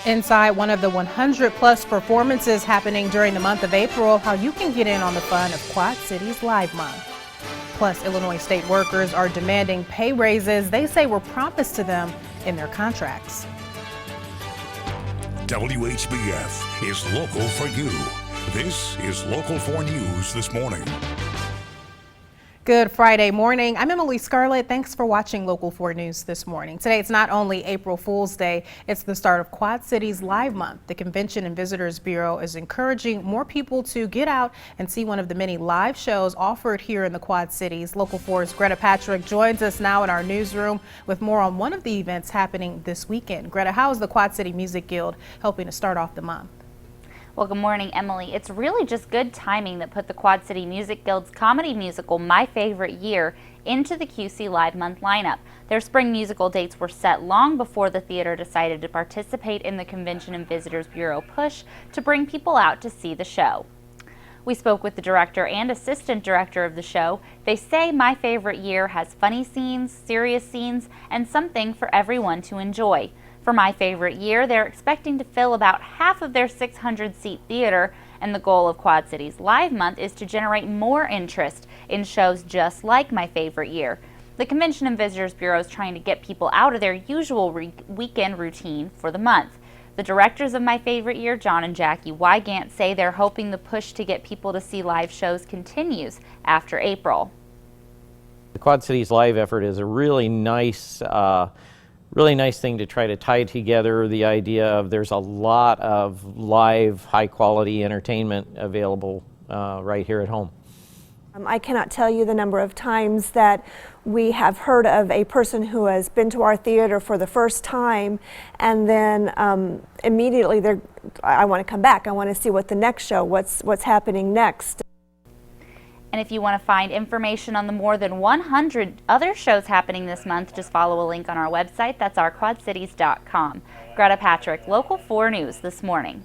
Inside one of the 100-plus performances happening during the month of April, how you can get in on the fun of Quad Cities Live Month. Plus, Illinois state workers are demanding pay raises they say were promised to them in their contracts. WHBF is local for you. This is Local 4 News this morning. Good Friday morning. I'm Scarlett. Thanks for watching Local 4 News this morning. Today, it's not only April Fool's Day, it's the start of Quad Cities Live Month. The Convention and Visitors Bureau is encouraging more people to get out and see one of the many live shows offered here in the Quad Cities. Local 4's Greta Patrick joins us now in our newsroom with more on one of the events happening this weekend. Greta, how is the Quad City Music Guild helping to start off the month? Well, good morning, Emily. It's really just good timing that put the Quad City Music Guild's comedy musical, My Favorite Year, into the QC Live Month lineup. Their spring musical dates were set long before the theater decided to participate in the Convention and Visitors Bureau push to bring people out to see the show. We spoke with the director and assistant director of the show. They say My Favorite Year has funny scenes, serious scenes, and something for everyone to enjoy. For My Favorite Year, they're expecting to fill about half of their 600-seat theater, and the goal of Quad Cities Live Month is to generate more interest in shows just like My Favorite Year. The Convention and Visitors Bureau is trying to get people out of their usual weekend routine for the month. The directors of My Favorite Year, John and Jackie Wygant, say they're hoping the push to get people to see live shows continues after April. The Quad Cities Live effort is a really nice thing to try to tie together the idea of there's a lot of live, high-quality entertainment available right here at home. I cannot tell you the number of times that we have heard of a person who has been to our theater for the first time and then immediately I want to come back. I want to see what the next show, what's happening next. And if you want to find information on the more than 100 other shows happening this month, just follow a link on our website. That's ourquadcities.com. Greta Patrick, Local 4 News this morning.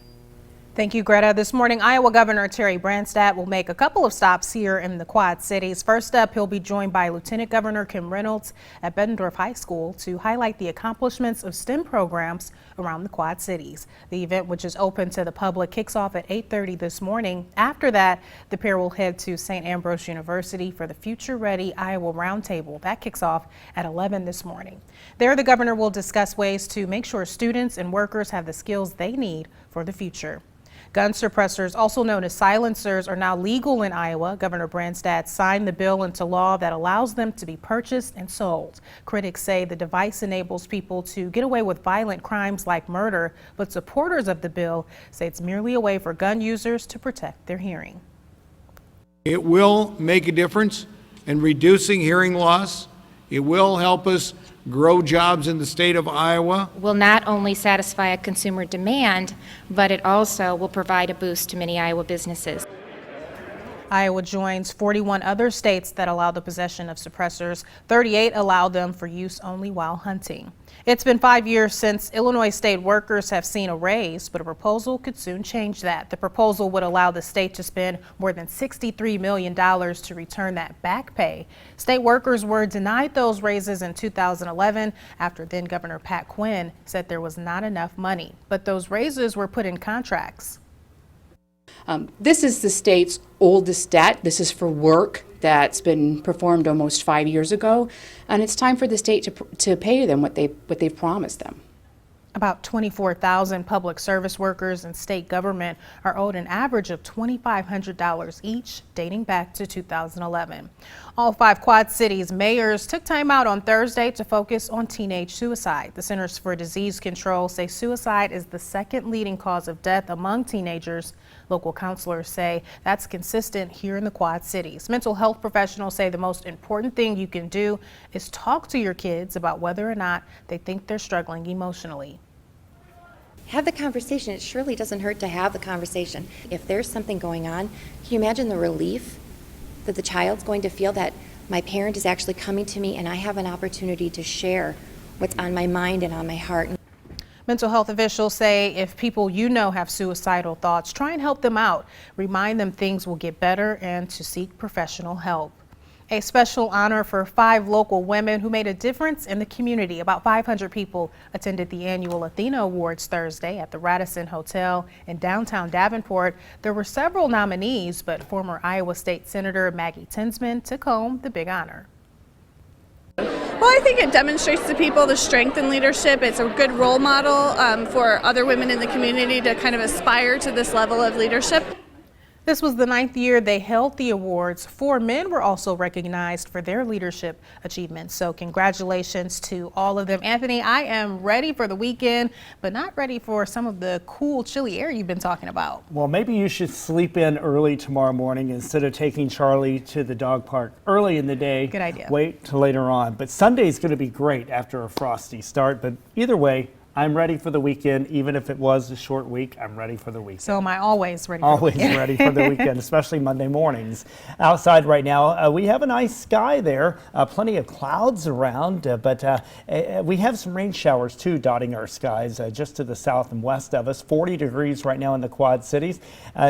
Thank you, Greta. This morning, Iowa Governor Terry Branstad will make a couple of stops here in the Quad Cities. First up, he'll be joined by Lieutenant Governor Kim Reynolds at Bettendorf High School to highlight the accomplishments of STEM programs around the Quad Cities. The event, which is open to the public, kicks off at 8:30 this morning. After that, the pair will head to St. Ambrose University for the Future Ready Iowa Roundtable. That kicks off at 11 this morning. There, the governor will discuss ways to make sure students and workers have the skills they need for the future. Gun suppressors, also known as silencers, are now legal in Iowa. Governor Branstad signed the bill into law that allows them to be purchased and sold. Critics say the device enables people to get away with violent crimes like murder, but supporters of the bill say it's merely a way for gun users to protect their hearing. It will make a difference in reducing hearing loss. It will help us grow jobs in the state of Iowa. Will not only satisfy a consumer demand, but it also will provide a boost to many Iowa businesses. Iowa joins 41 other states that allow the possession of suppressors. 38 allow them for use only while hunting. It's been 5 years since Illinois state workers have seen a raise, but a proposal could soon change that. The proposal would allow the state to spend more than $63 million to return that back pay. State workers were denied those raises in 2011 after then Governor Pat Quinn said there was not enough money, but those raises were put in contracts. This is the state's oldest debt. This is for work that's been performed almost 5 years ago, and it's time for the state to pay them what they've promised them. About 24,000 public service workers in state government are owed an average of $2,500 each, dating back to 2011. All 5 Quad Cities mayors took time out on Thursday to focus on teenage suicide. The Centers for Disease Control say suicide is the second leading cause of death among teenagers. Local counselors say that's consistent here in the Quad Cities. Mental health professionals say the most important thing you can do is talk to your kids about whether or not they think they're struggling emotionally. Have the conversation. It surely doesn't hurt to have the conversation. If there's something going on, can you imagine the relief that the child's going to feel that my parent is actually coming to me and I have an opportunity to share what's on my mind and on my heart. Mental health officials say if people you know have suicidal thoughts, try and help them out. Remind them things will get better and to seek professional help. A special honor for 5 local women who made a difference in the community. About 500 people attended the annual Athena Awards Thursday at the Radisson Hotel in downtown Davenport. There were several nominees, but former Iowa State Senator Maggie Tinsman took home the big honor. Well, I think it demonstrates to people the strength in leadership. It's a good role model for other women in the community to kind of aspire to this level of leadership. This was the 9th year they held the awards. 4 men were also recognized for their leadership achievements. So congratulations to all of them. Anthony, I am ready for the weekend, but not ready for some of the cool, chilly air you've been talking about. Well, maybe you should sleep in early tomorrow morning instead of taking Charlie to the dog park early in the day. Good idea. Wait till later on. But Sunday's going to be great after a frosty start. But either way, I'm ready for the weekend. Even if it was a short week, I'm ready for the weekend. So am I always ready for Always the weekend. ready for the weekend, especially Monday mornings. Outside right now, we have a nice sky there. Plenty of clouds around, but we have some rain showers too dotting our skies just to the south and west of us. 40 degrees right now in the Quad Cities.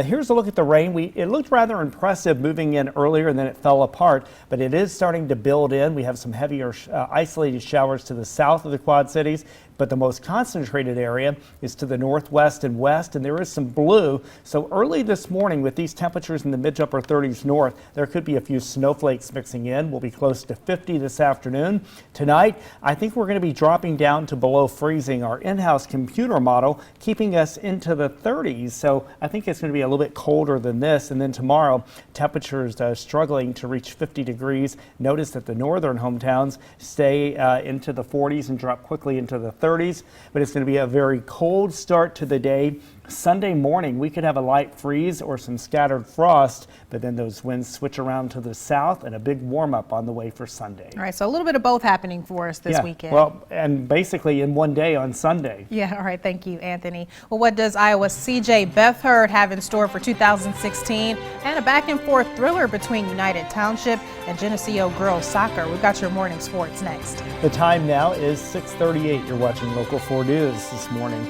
Here's a look at the rain. It looked rather impressive moving in earlier and then it fell apart, but it is starting to build in. We have some heavier isolated showers to the south of the Quad Cities, but the most concentrated area is to the northwest and west, and there is some blue. So early this morning with these temperatures in the mid to upper 30s north, there could be a few snowflakes mixing in. We'll be close to 50 this afternoon. Tonight, I think we're going to be dropping down to below freezing. Our in-house computer model keeping us into the 30s, so I think it's going to be a little bit colder than this. And then tomorrow, temperatures struggling to reach 50 degrees. Notice that the northern hometowns stay into the 40s and drop quickly into the 30s, but it's going to be a very cold start to the day. Sunday morning, we could have a light freeze or some scattered frost, but then those winds switch around to the south and a big warm up on the way for Sunday. All right, so a little bit of both happening for us this weekend. Well, and basically in one day on Sunday. Yeah, all right, thank you, Anthony. Well, what does Iowa's CJ Beathard have in store for 2016? And a back and forth thriller between United Township and Geneseo girls soccer. We've got your morning sports next. The time now is 6:38. You're watching Local 4 News this morning.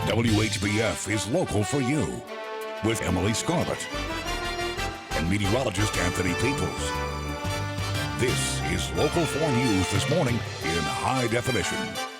WHBF is local for you with Emily Scarlett and meteorologist Anthony Peoples. This is Local 4 News this morning in high definition.